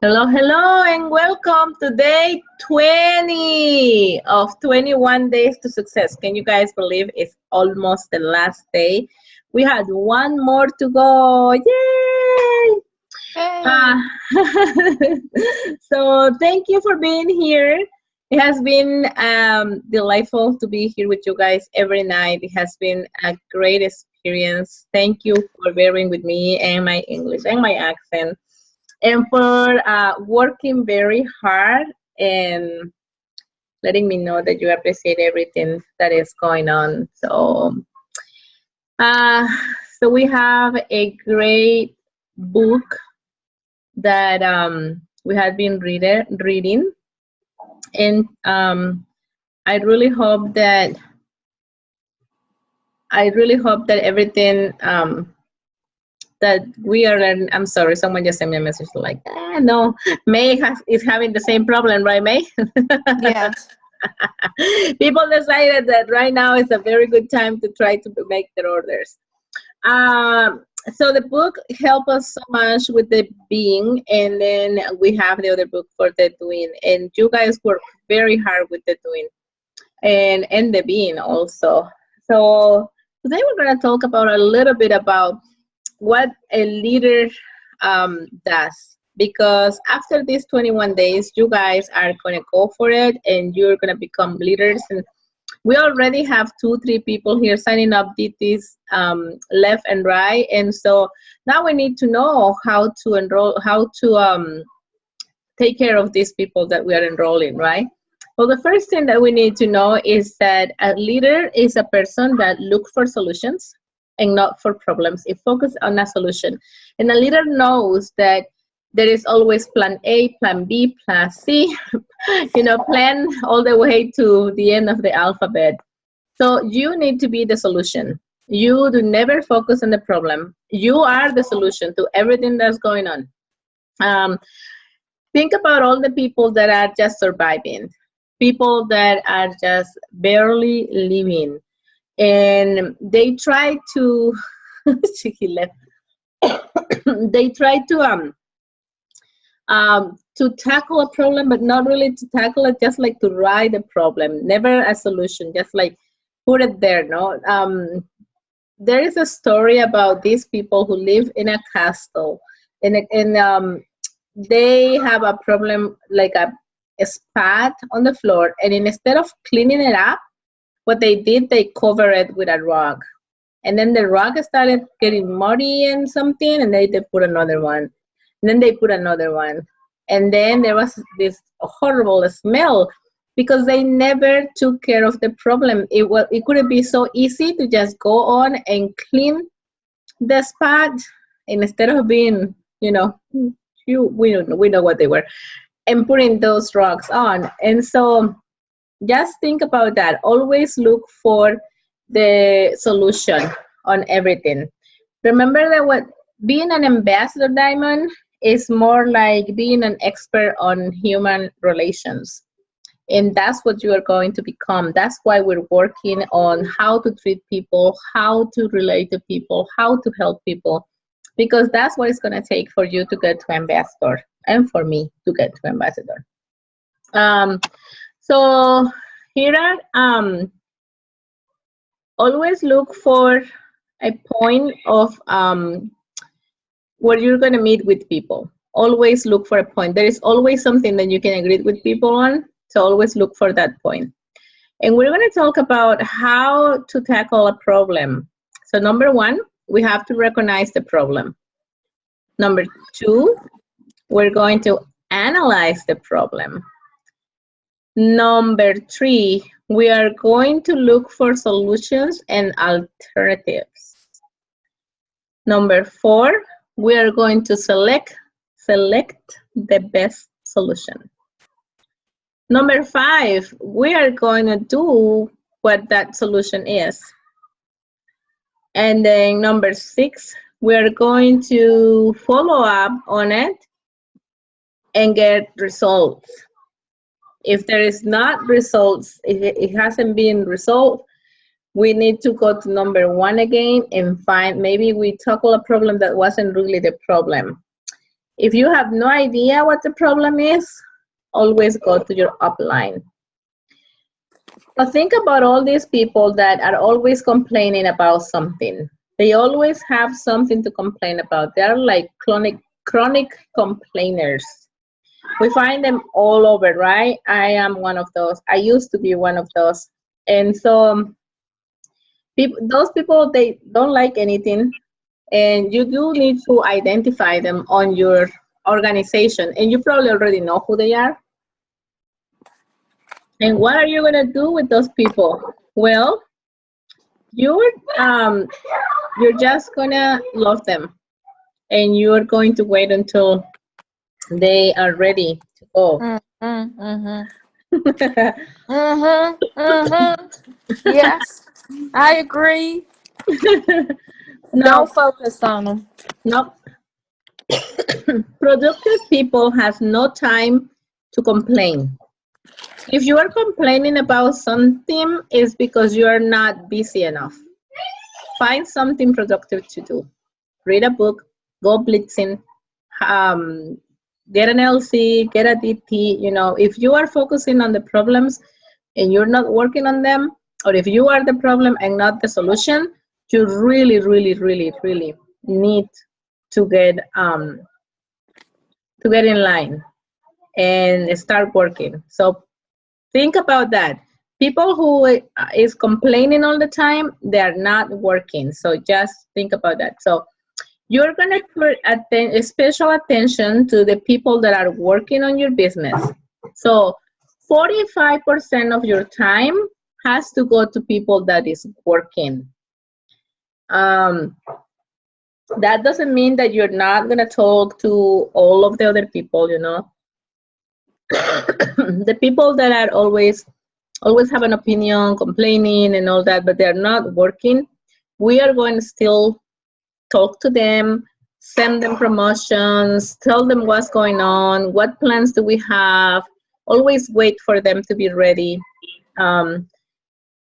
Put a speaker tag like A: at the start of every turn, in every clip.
A: Hello, hello, and welcome to day 20 of 21 Days to Success. Can you guys believe it's almost the last day? We had one more to go. Yay!
B: Hey.
A: Uh, so, thank you for being here. It has been delightful to be here with you guys every night. It has been a great experience. Thank you for bearing with me and my English and my accent and for working very hard and letting me know that you appreciate everything that is going on. Uh, so we have a great book that we have been reading, and I really hope that everything that we are learning. I'm sorry, someone just sent me a message like, no, is having the same problem, right, May?
B: Yes.
A: People decided that right now is a very good time to try to make their orders. Um, so the book help us so much with the being, and then we have the other book for the doing. And you guys work very hard with the doing and the being also. So today we're going to talk about a little bit about what a leader does, because after these 21 days you guys are going to go for it and you're going to become leaders. And we already have 2 3 people here signing up, did this left and right, and so now we need to know how to enroll, how to take care of these people that we are enrolling, right? Well, the first thing that we need to know is that a leader is a person that looks for solutions and not for problems. It focuses on a solution. And a leader knows that there is always plan A, plan B, plan C, plan all the way to the end of the alphabet. So you need to be the solution. You do never focus on the problem. You are the solution to everything that's going on. Um, think about all the people that are just surviving, people that are just barely living, and they try to he left. They try to tackle a problem, but not really to tackle it, just like to ride the problem, never a solution, just like put it there. No, there is a story about these people who live in a castle, and they have a problem like a spot on the floor, and instead of cleaning it up, what they did, they covered it with a rug, and then the rug started getting muddy and something, and they put another one, and then they put another one, and then there was this horrible smell because they never took care of the problem. It could be so easy to just go on and clean the spot, instead of being, we know what they were, and putting those rugs on. And so just think about that. Always look for the solution on everything. Remember that what being an ambassador, Diamond, is more like being an expert on human relations. And that's what you are going to become. That's why we're working on how to treat people, how to relate to people, how to help people, because that's what it's going to take for you to get to ambassador and for me to get to ambassador. Um, so here are always look for a point of where you're going to meet with people. Always look for a point. There is always something that you can agree with people on, so always look for that point. And we're going to talk about how to tackle a problem. So number one, we have to recognize the problem. Number two, we're going to analyze the problem. Number three, we are going to look for solutions and alternatives. Number four, we are going to select the best solution. Number five, we are going to do what that solution is. And then number six, we are going to follow up on it and get results. If there is not results, if it hasn't been resolved, we need to go to number one again and find, maybe we tackle a problem that wasn't really the problem. If you have no idea what the problem is, always go to your upline. So think about all these people that are always complaining about something. They always have something to complain about. They are like chronic complainers. We find them all over, right? I am one of those. I used to be one of those. And so those people, they don't like anything. And you do need to identify them on your organization. And you probably already know who they are. And what are you going to do with those people? Well, you're just going to love them. And you're going to wait until they are ready to go.
B: Yes, I agree.
A: No,
B: Don't focus on them.
A: no. Productive people has no time to complain. If you are complaining about something, it's because you are not busy enough. Find something productive to do. Read a book, go blitzing, get an LC, get a DT. You know, if you are focusing on the problems and you're not working on them, or if you are the problem and not the solution, you really, really, really, really need to get in line and start working. So think about that. People who is complaining all the time, they are not working. So just think about that. So you're going to put special attention to the people that are working on your business. So 45% of your time has to go to people that is working. That doesn't mean that you're not going to talk to all of the other people, you know. The people that are always have an opinion, complaining and all that, but they're not working, we are going to still talk to them, send them promotions, tell them what's going on, what plans do we have, always wait for them to be ready. But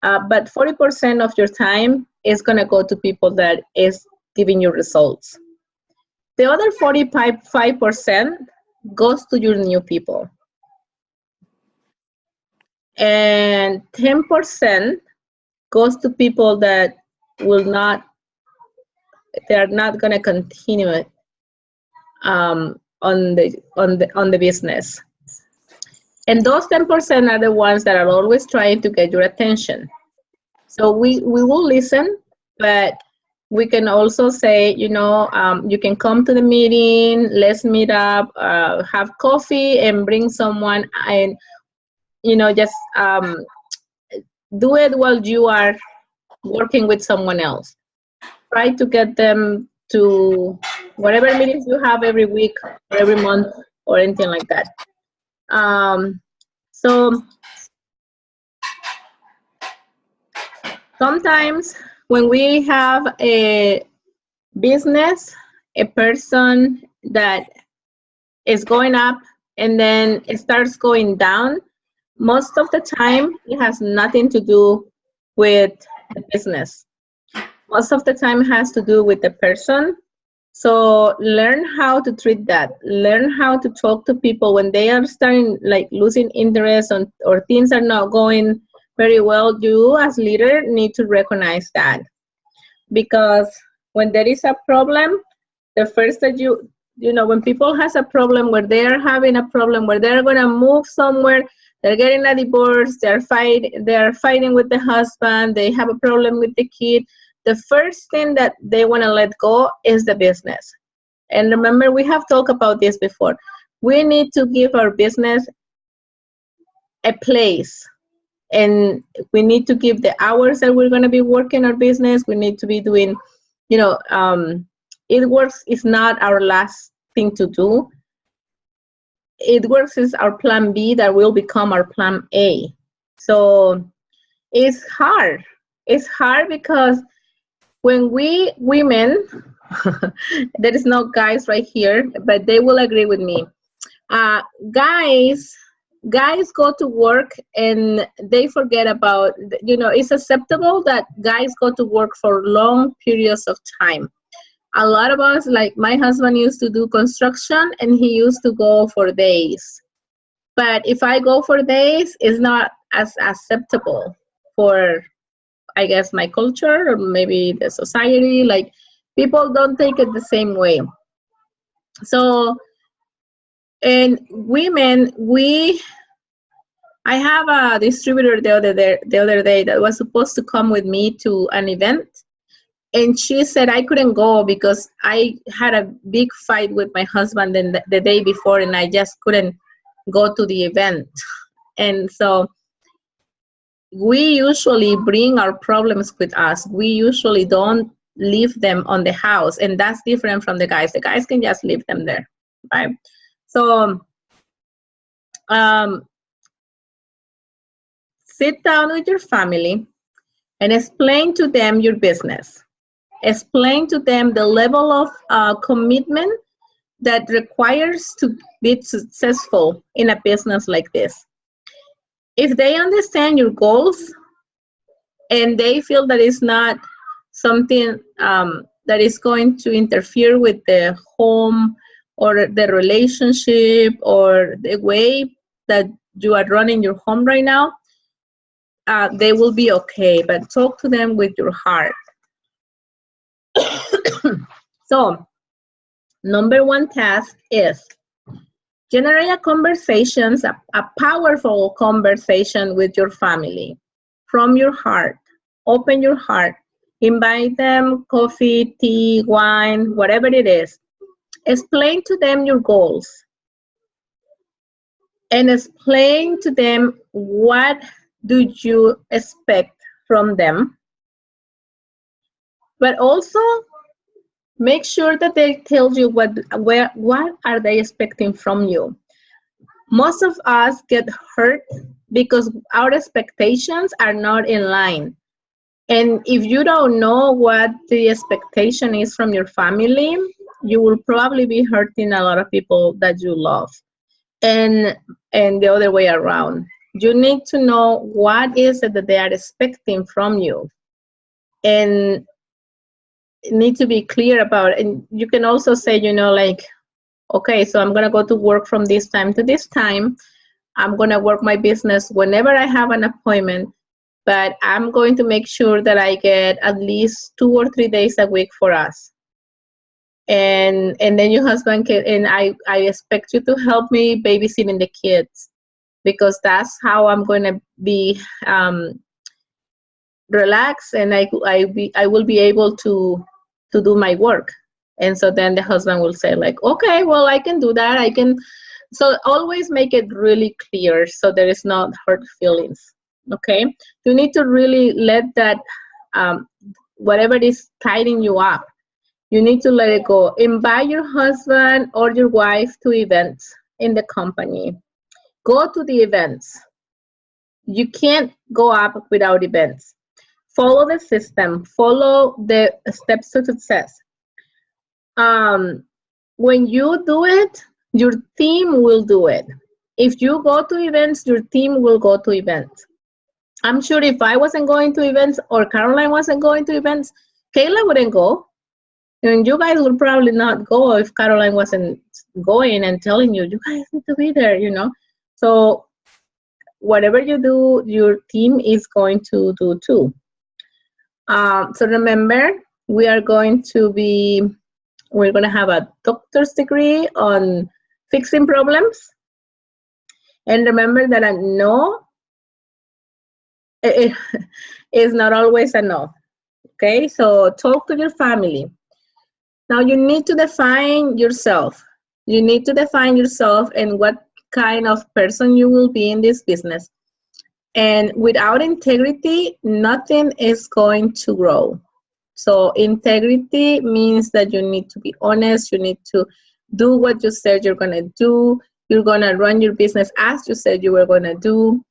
A: 40% of your time is going to go to people that is giving you results. The other 45% goes to your new people. And 10% goes to people that will not, they are not going to continue it on the business. And those 10% are the ones that are always trying to get your attention. So we will listen, but we can also say, you know, you can come to the meeting, let's meet up, have coffee and bring someone, and, you know, just do it while you are working with someone else. Try to get them to whatever meetings you have every week or every month or anything like that. So sometimes when we have a business, a person that is going up and then it starts going down, most of the time it has nothing to do with the business. Most of the time it has to do with the person. So learn how to treat that. Learn how to talk to people when they are starting like losing interest on, or things are not going very well. You as leader need to recognize that, because when there is a problem, the first that you know, when people has a problem, where they are having a problem, where they're going to move somewhere, they're getting a divorce, they're fighting with the husband, they have a problem with the kid, the first thing that they want to let go is the business. And remember, we have talked about this before. We need to give our business a place, and we need to give the hours that we're going to be working our business. We need to be doing, you know, it works is not our last thing to do. It works is our plan B that will become our plan A. So it's hard. It's hard because when we women, there is no guys right here, but they will agree with me. Guys go to work and they forget about, you know, it's acceptable that guys go to work for long periods of time. a lot of us, like my husband used to do construction and he used to go for days. But if I go for days, it's not as acceptable for, I guess, my culture or maybe the society. Like people don't take it the same way. So, and women, I have a distributor the other day that was supposed to come with me to an event, and she said I couldn't go because I had a big fight with my husband the day before, and I just couldn't go to the event. And so we usually bring our problems with us. We usually don't leave them on the house, and that's different from the guys. The guys can just leave them there, right? So sit down with your family and explain to them your business. Explain to them the level of commitment that requires to be successful in a business like this. If they understand your goals and they feel that it's not something that is going to interfere with the home or the relationship or the way that you are running your home right now, they will be okay. But talk to them with your heart. So, number one task is generate a conversations, a powerful conversation with your family from your heart. Open your heart. Invite them coffee, tea, wine, whatever it is. Explain to them your goals. And explain to them what do you expect from them. But also make sure that they tell you what are they expecting from you. Most of us get hurt because our expectations are not in line. And if you don't know what the expectation is from your family, you will probably be hurting a lot of people that you love. And the other way around. You need to know what is it that they are expecting from you. And need to be clear about it. And you can also say, like, okay, so I'm going to go to work from this time to this time. I'm going to work my business whenever I have an appointment, but I'm going to make sure that I get at least 2 or 3 days a week for us. And then your husband can, and I expect you to help me babysitting the kids, because that's how I'm going to be relaxed, and I will be able to do my work. And so then the husband will say like, okay, well, I can do that. I can. So always make it really clear so there is not hurt feelings. Okay, you need to really let that whatever is tying you up, you need to let it go. Invite your husband or your wife to events in the company. Go to the events. You can't go up without events. Follow the system. Follow the steps to success. When you do it, your team will do it. If you go to events, your team will go to events. I'm sure if I wasn't going to events or Caroline wasn't going to events, Kayla wouldn't go. And you guys would probably not go if Caroline wasn't going and telling you, you guys need to be there, So whatever you do, your team is going to do too. So remember, we're going to have a doctor's degree on fixing problems. And remember that a no is not always a no. Okay, so talk to your family. Now you need to define yourself. You need to define yourself and what kind of person you will be in this business. And without integrity, nothing is going to grow. So integrity means that you need to be honest. You need to do what you said you're going to do. You're going to run your business as you said you were going to do.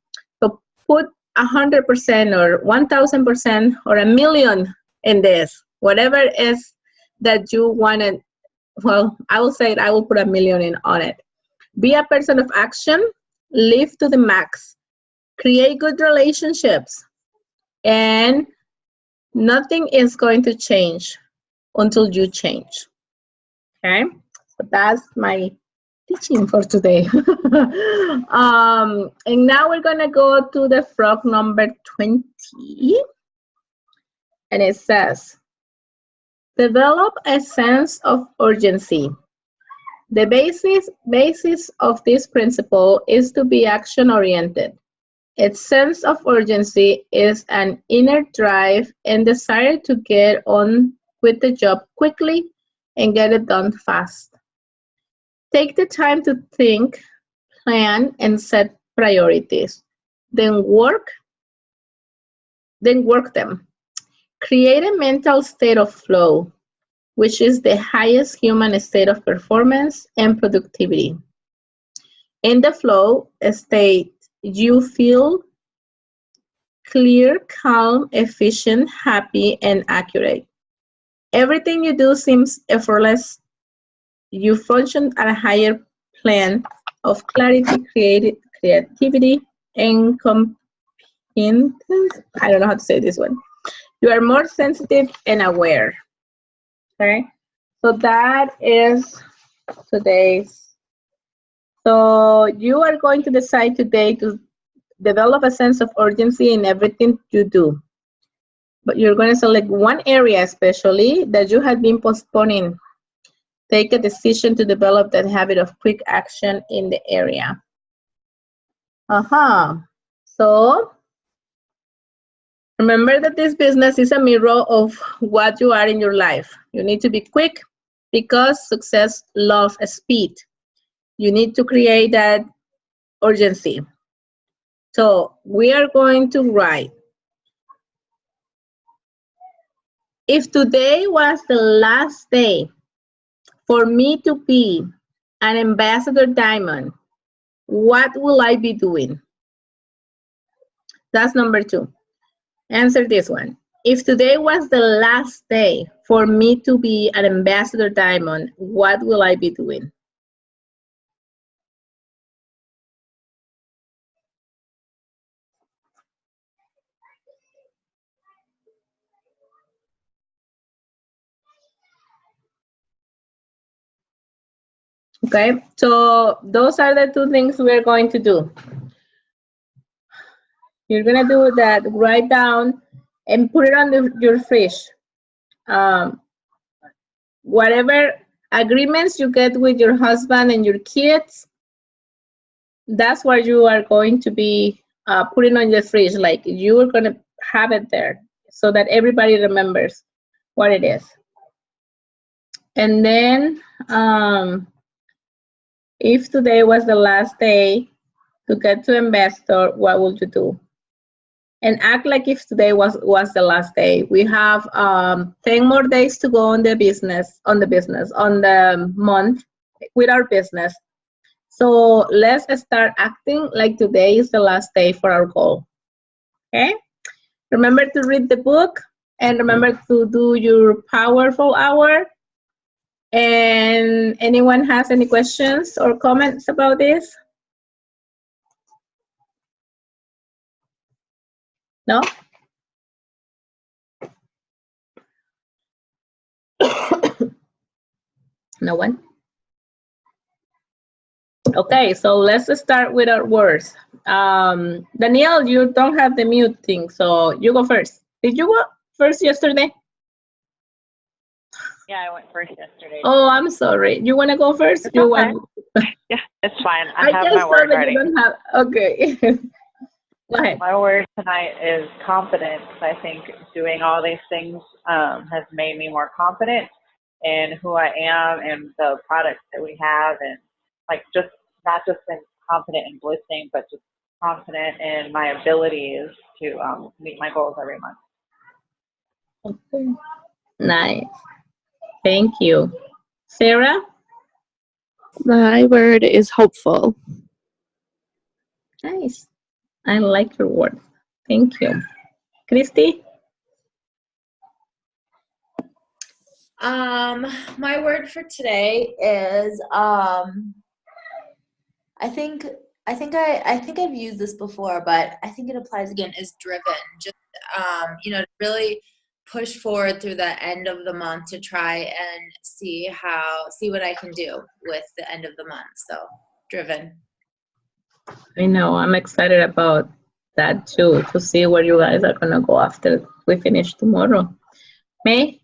A: So put 100% or 1,000% or a million in this. Whatever it is that you wanted, well, I will say it, I will put 1 million on it. Be a person of action. Live to the max. Create good relationships. And nothing is going to change until you change. Okay, so that's my teaching for today. And now we're gonna go to the frog number 20, and it says, develop a sense of urgency. The basis of this principle is to be action-oriented. Its sense of urgency is an inner drive and desire to get on with the job quickly and get it done fast. Take the time to think, plan, and set priorities. Then work them. Create a mental state of flow, which is the highest human state of performance and productivity. In the flow state, you feel clear, calm, efficient, happy, and accurate. Everything you do seems effortless. You function at a higher plane of clarity, creativity, and competence. I don't know how to say this one. You are more sensitive and aware. Okay, so that is today's. So you are going to decide today to develop a sense of urgency in everything you do. But you're going to select one area especially that you have been postponing. Take a decision to develop that habit of quick action in the area. So remember that this business is a mirror of what you are in your life. You need to be quick because success loves speed. You need to create that urgency. So we are going to write, if today was the last day for me to be an ambassador diamond, what will I be doing? That's number 2. Answer this one. If today was the last day for me to be an ambassador diamond, what will I be doing? Okay, so those are the 2 things we're going to do. You're gonna do that, write down and put it on your fridge. Whatever agreements you get with your husband and your kids, that's what you are going to be putting on your fridge. Like you're gonna have it there so that everybody remembers what it is. And then if today was the last day to get to ambassador, what would you do? And act like if today was the last day. We have 10 more days to go on the month with our business. So let's start acting like today is the last day for our goal. Okay? Remember to read the book and remember to do your powerful hour. And anyone has any questions or comments about this? No? No one? Okay, so let's start with our words. Danielle, you don't have the mute thing, so you go first. Did you go first yesterday?
C: Yeah, I went first yesterday.
A: Oh, I'm sorry. You want to go first?
C: It's
A: You
C: okay.
A: want?
C: Yeah, it's fine. I have
A: just
C: my
A: saw
C: word
A: that
C: ready.
A: you don't have. Okay. Go ahead.
C: My word tonight is confidence. I think doing all these things has made me more confident in who I am and the products that we have, and like just not just been confident in listening, but just confident in my abilities to meet my goals every month.
A: Okay. Nice. Thank you. Sarah?
B: My word is hopeful.
A: Nice. I like your word. Thank you. Christy?
D: My word for today is I think I've used this before, but I think it applies again, is driven. Just to really push forward through the end of the month to try and see what I can do with the end of the month. So driven.
A: I know. I'm excited about that too, to see where you guys are gonna go after we finish tomorrow. May?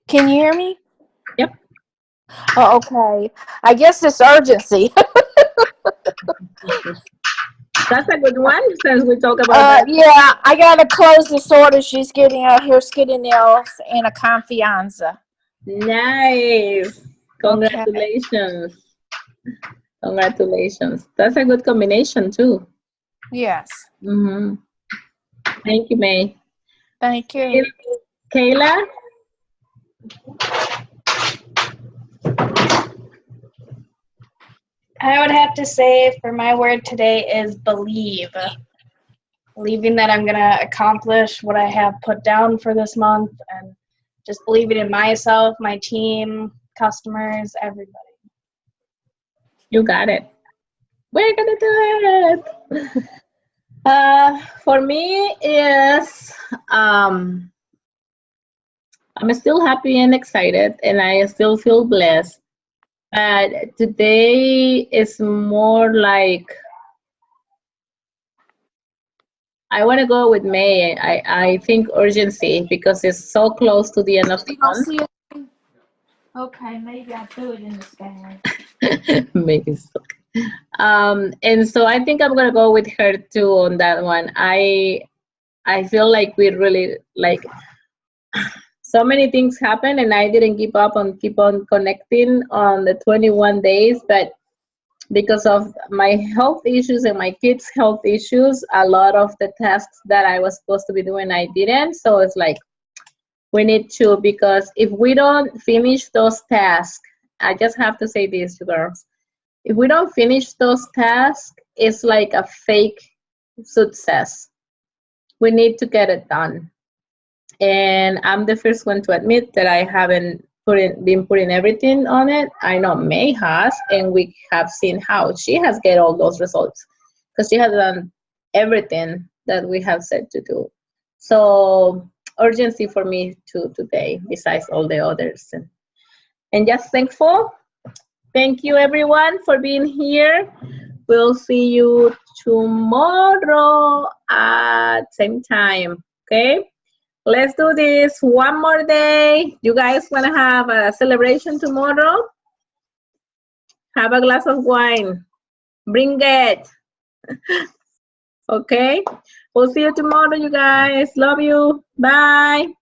E: Can you hear me?
A: Yep.
E: Oh, okay. I guess it's urgency.
A: That's a good one since we talk about that.
E: Yeah, I gotta close this order. She's getting out here skinny nails and a confianza.
A: Nice. Congratulations. Congratulations. That's a good combination too.
E: Yes.
A: Mm-hmm. Thank you, May.
E: Thank you.
A: Kayla?
F: I would have to say for my word today is believe. Believing that I'm going to accomplish what I have put down for this month and just believing in myself, my team, customers, everybody.
A: You got it. We're gonna do it. For me is I'm still happy and excited, and I still feel blessed. But today is more like I want to go with May. I think urgency because it's so close to the end of the
E: I'll
A: month.
E: see you. Okay, maybe I'll do it in the sky.
A: Maybe so. And so I think I'm gonna go with her too on that one. I feel like we really like so many things happen, and I didn't keep on connecting on the 21 days, but because of my health issues and my kids' health issues, a lot of the tasks that I was supposed to be doing, I didn't. So it's like we need to, because if we don't finish those tasks, I just have to say this, you girls. If we don't finish those tasks, it's like a fake success. We need to get it done. And I'm the first one to admit that I haven't been putting everything on it. I know May has, and we have seen how she has get all those results because she has done everything that we have said to do. So urgency for me too today, besides all the others. And just thankful. Thank you everyone for being here. We'll see you tomorrow at same time. Okay? Let's do this one more day. You guys want to have a celebration tomorrow? Have a glass of wine. Bring it. Okay? We'll see you tomorrow, you guys. Love you. Bye.